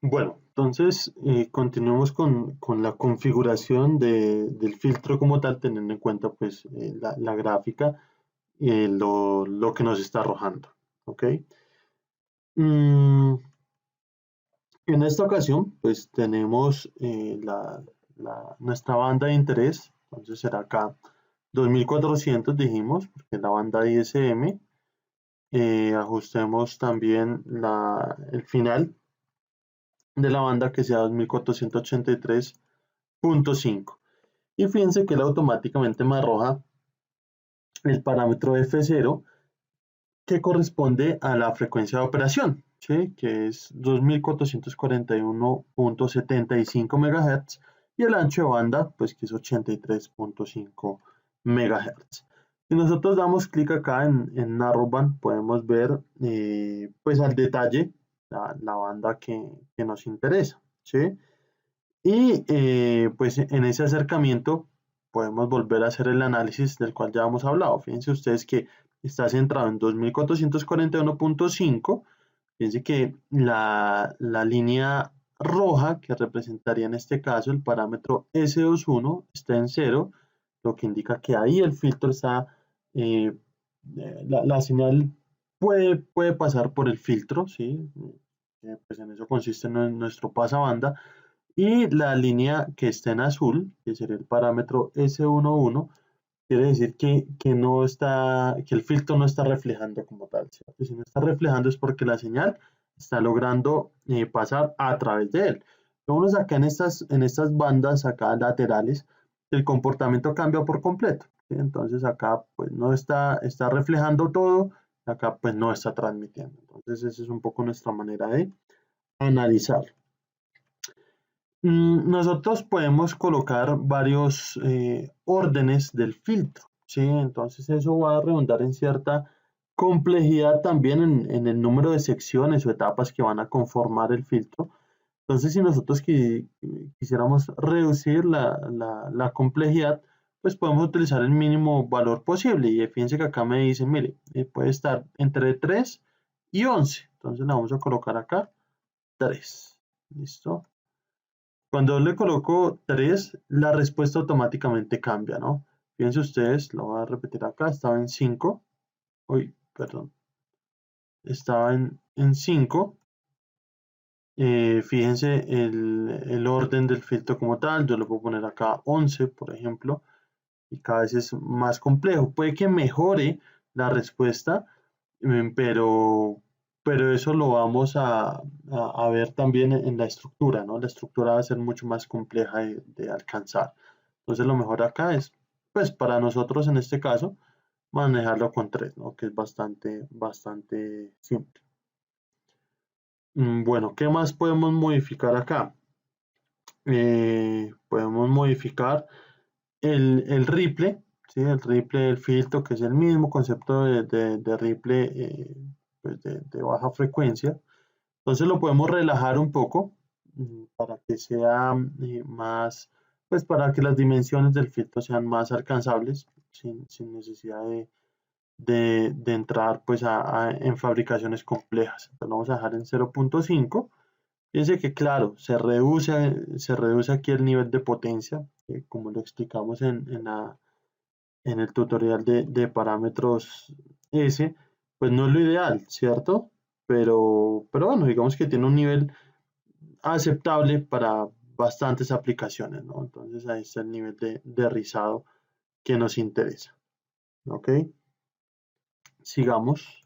Bueno, entonces continuemos con la configuración del filtro como tal, teniendo en cuenta pues la gráfica, lo que nos está arrojando. ¿Ok? Mm, en esta ocasión pues tenemos nuestra banda de interés, entonces será acá 2400 dijimos, porque es la banda ISM. Ajustemos también el final de la banda que sea 2483.5. Y fíjense que él automáticamente me arroja el parámetro F0 que corresponde a la frecuencia de operación, ¿sí? Que es 2441.75 MHz y el ancho de banda, pues que es 83.5 MHz. Si nosotros damos clic acá en Narrowband, podemos ver pues al detalle la banda que nos interesa, ¿sí? Y pues en ese acercamiento podemos volver a hacer el análisis del cual ya hemos hablado. Fíjense ustedes que está centrado en 2441.5. Fíjense que la línea roja que representaría en este caso el parámetro S21 está en cero, lo que indica que ahí el filtro está, eh, la señal puede pasar por el filtro, ¿sí? Pues en eso consiste nuestro pasabanda, y la línea que está en azul, que sería el parámetro S11, quiere decir que no está, que el filtro no está reflejando como tal, ¿cierto? Si no está reflejando es porque la señal está logrando pasar a través de él. Vemos acá en estas bandas acá laterales, el comportamiento cambia por completo, ¿sí? Entonces acá pues no está reflejando todo, acá pues no está transmitiendo. Entonces esa es un poco nuestra manera de analizar. Nosotros podemos colocar varios órdenes del filtro, ¿sí? Entonces eso va a redundar en cierta complejidad también en el número de secciones o etapas que van a conformar el filtro. Entonces si nosotros quisiéramos reducir la complejidad, pues podemos utilizar el mínimo valor posible. Y fíjense que acá me dice, mire, puede estar entre 3 y 11. Entonces la vamos a colocar acá 3. ¿Listo? Cuando le coloco 3, la respuesta automáticamente cambia, ¿no? Fíjense ustedes, lo voy a repetir acá, estaba en 5. Uy, perdón. Estaba en 5. Fíjense el orden del filtro como tal. Yo le puedo poner acá 11, por ejemplo, y cada vez es más complejo. Puede que mejore la respuesta, pero eso lo vamos a ver también en la estructura, ¿no? La estructura va a ser mucho más compleja de alcanzar. Entonces lo mejor acá es, pues para nosotros en este caso, manejarlo con 3, ¿no? Que es bastante simple. Bueno, ¿qué más podemos modificar acá? Podemos modificar el ripple, ¿sí? El ripple del filtro, que es el mismo concepto de ripple, pues de baja frecuencia. Entonces lo podemos relajar un poco para que sea más, pues para que las dimensiones del filtro sean más alcanzables sin necesidad de entrar pues en fabricaciones complejas. Entonces lo vamos a dejar en 0.5. Fíjense que claro, se reduce aquí el nivel de potencia, como lo explicamos en el tutorial de parámetros S, pues no es lo ideal, ¿cierto? Pero bueno, digamos que tiene un nivel aceptable para bastantes aplicaciones, ¿no? Entonces ahí está el nivel de rizado que nos interesa, ¿ok? Sigamos.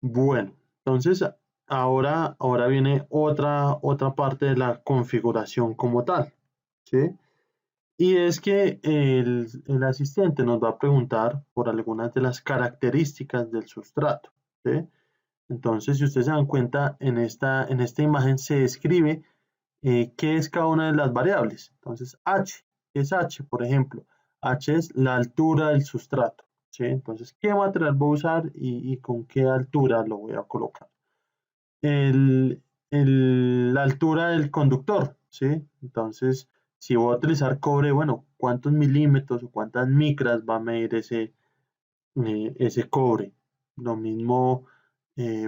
Bueno, entonces ahora viene otra parte de la configuración como tal, ¿sí? Y es que el asistente nos va a preguntar por algunas de las características del sustrato, ¿sí? Entonces, si ustedes se dan cuenta, en esta imagen se describe qué es cada una de las variables. Entonces, H, ¿qué es H? Por ejemplo, H es la altura del sustrato, ¿sí? Entonces, ¿qué material voy a usar y con qué altura lo voy a colocar? el, la altura del conductor, ¿sí? Entonces, si voy a utilizar cobre, bueno, ¿cuántos milímetros o cuántas micras va a medir ese cobre? Lo mismo,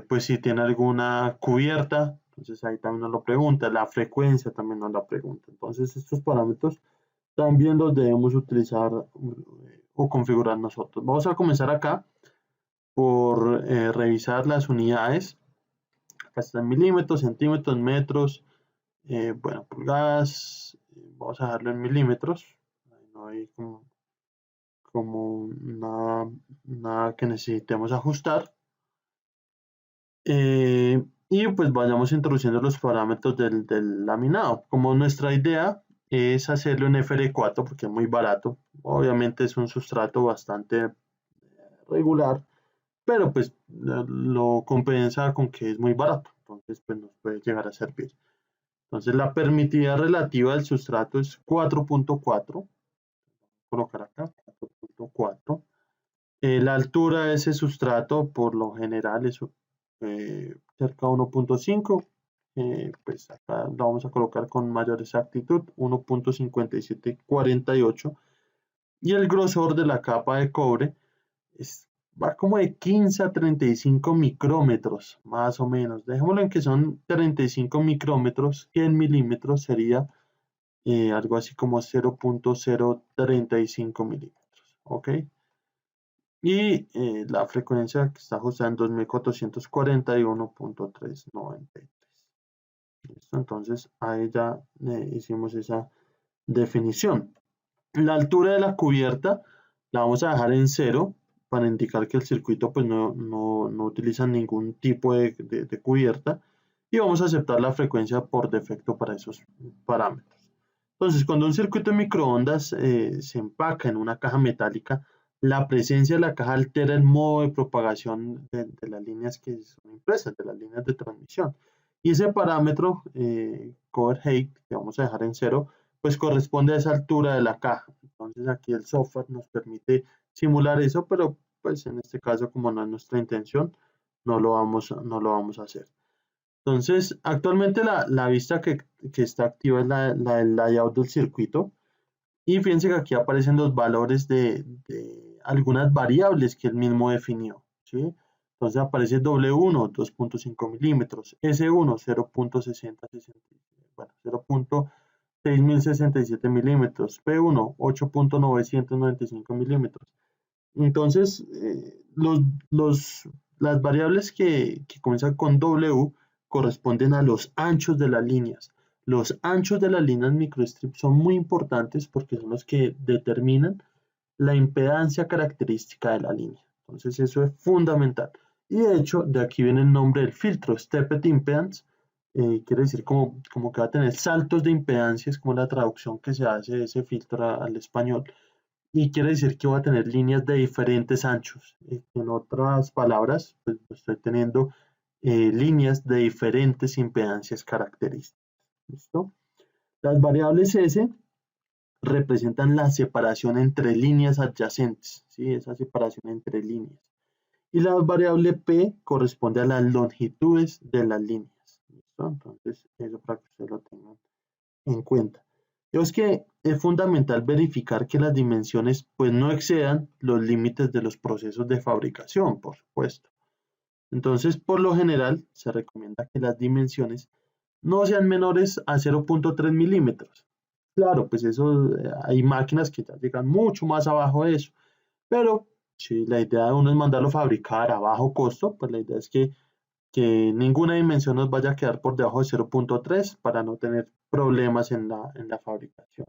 pues si tiene alguna cubierta, Entonces ahí también nos lo pregunta, la frecuencia también nos la pregunta. Entonces estos parámetros también los debemos utilizar o configurar nosotros. Vamos a comenzar acá por revisar las unidades. Acá están milímetros, centímetros, metros, bueno, pulgadas. Vamos a dejarlo en milímetros. No hay como nada que necesitemos ajustar. Y pues vayamos introduciendo los parámetros del laminado. Como nuestra idea es hacerlo en FR4 porque es muy barato, obviamente es un sustrato bastante regular, pero pues lo compensa con que es muy barato, entonces pues nos puede llegar a servir. Entonces la permitida relativa del sustrato es 4.4, colocar acá 4.4. La altura de ese sustrato por lo general es cerca de 1.5, pues acá lo vamos a colocar con mayor exactitud, 1.5748, y el grosor de la capa de cobre va como de 15 a 35 micrómetros, más o menos. Dejémoslo en que son 35 micrómetros, que en milímetros sería algo así como 0.035 milímetros, ¿ok? Y la frecuencia que está ajustada en 2441.393. ¿Listo? Entonces ahí ya hicimos esa definición. La altura de la cubierta la vamos a dejar en 0 para indicar que el circuito pues no utiliza ningún tipo de cubierta, y vamos a aceptar la frecuencia por defecto para esos parámetros. Entonces, cuando un circuito de microondas se empaca en una caja metálica, la presencia de la caja altera el modo de propagación de las líneas que son impresas, de las líneas de transmisión. Y ese parámetro, cover height, que vamos a dejar en 0, pues corresponde a esa altura de la caja. Entonces aquí el software nos permite simular eso, pero pues en este caso, como no es nuestra intención, no lo vamos a hacer. Entonces, actualmente la vista que está activa es la del layout del circuito. Y fíjense que aquí aparecen los valores de algunas variables que él mismo definió, ¿sí? Entonces aparece W1, 2.5 milímetros, S1, 0.60, bueno, 0.6067 milímetros, P1, 8.995 milímetros. Entonces, las variables que comienzan con W corresponden a los anchos de las líneas. Los anchos de las líneas microstrip son muy importantes porque son los que determinan la impedancia característica de la línea. Entonces eso es fundamental. Y de hecho, de aquí viene el nombre del filtro, Stepped Impedance. Quiere decir como que va a tener saltos de impedancia, es como la traducción que se hace de ese filtro al español. Y quiere decir que va a tener líneas de diferentes anchos. En otras palabras, pues estoy teniendo líneas de diferentes impedancias características. ¿Listo? Las variables S representan la separación entre líneas adyacentes, ¿sí? Esa separación entre líneas. Y la variable P corresponde a las longitudes de las líneas. ¿Listo? Entonces, eso para que ustedes lo tengan en cuenta. Es que es fundamental verificar que las dimensiones pues no excedan los límites de los procesos de fabricación, por supuesto. Entonces, por lo general, se recomienda que las dimensiones no sean menores a 0.3 milímetros. Claro, pues eso, hay máquinas que ya llegan mucho más abajo de eso, pero si la idea de uno es mandarlo a fabricar a bajo costo, pues la idea es que ninguna dimensión nos vaya a quedar por debajo de 0.3 para no tener problemas en la fabricación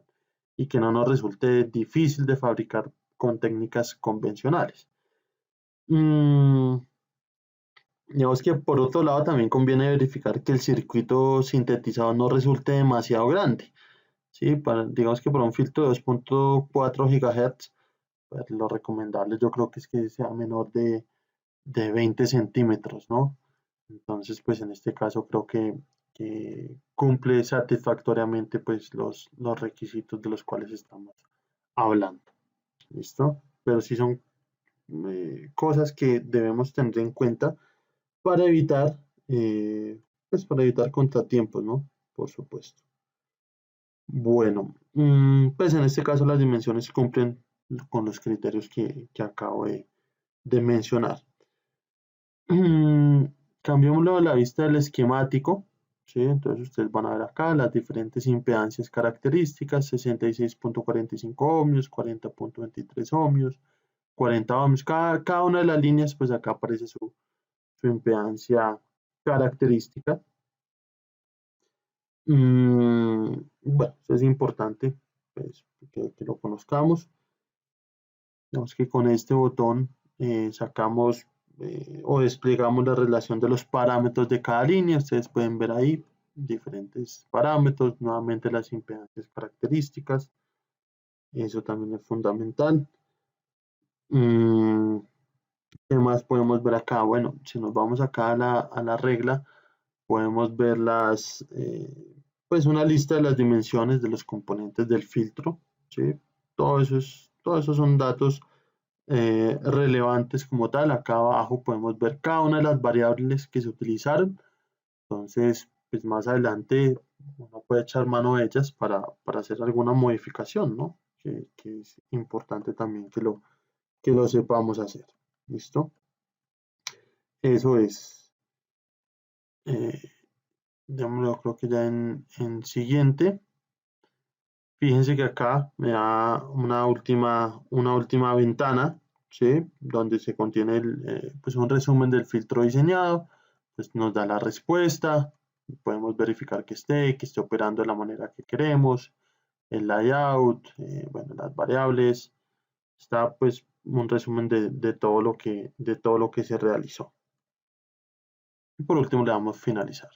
y que no nos resulte difícil de fabricar con técnicas convencionales. Digamos que por otro lado también conviene verificar que el circuito sintetizado no resulte demasiado grande. ¿Sí? Digamos que para un filtro de 2.4 GHz, pues lo recomendable yo creo que es que sea menor de 20 centímetros, ¿no? Entonces, pues en este caso creo que cumple satisfactoriamente pues los requisitos de los cuales estamos hablando. ¿Listo? Pero sí son cosas que debemos tener en cuenta para evitar, pues para evitar contratiempos, ¿no? Por supuesto. Bueno, pues en este caso las dimensiones cumplen con los criterios que acabo de mencionar. Cambiémoslo a la vista del esquemático. ¿sí? Entonces ustedes van a ver acá las diferentes impedancias características, 66.45 ohmios, 40.23 ohmios, 40 ohmios, cada una de las líneas, pues acá aparece su impedancia característica. Bueno, eso es importante, pues, que lo conozcamos. Digamos que con este botón sacamos o desplegamos la relación de los parámetros de cada línea. Ustedes pueden ver ahí diferentes parámetros, nuevamente las impedancias características. Eso también es fundamental. ¿Qué más podemos ver acá? Bueno, si nos vamos acá a la regla, podemos ver pues una lista de las dimensiones de los componentes del filtro, ¿sí? Todo eso son datos relevantes como tal. Acá abajo podemos ver cada una de las variables que se utilizaron. Entonces, pues más adelante uno puede echar mano de ellas para hacer alguna modificación, ¿no? Que es importante también que lo sepamos hacer. ¿Listo? Eso es. Eh, Digámoslo, creo que ya en siguiente. Fíjense que acá me da una última ventana, ¿sí? Donde se contiene pues un resumen del filtro diseñado, pues nos da la respuesta, podemos verificar que esté operando de la manera que queremos, el layout, bueno, las variables, está pues un resumen de todo lo que se realizó. Y por último le damos finalizar.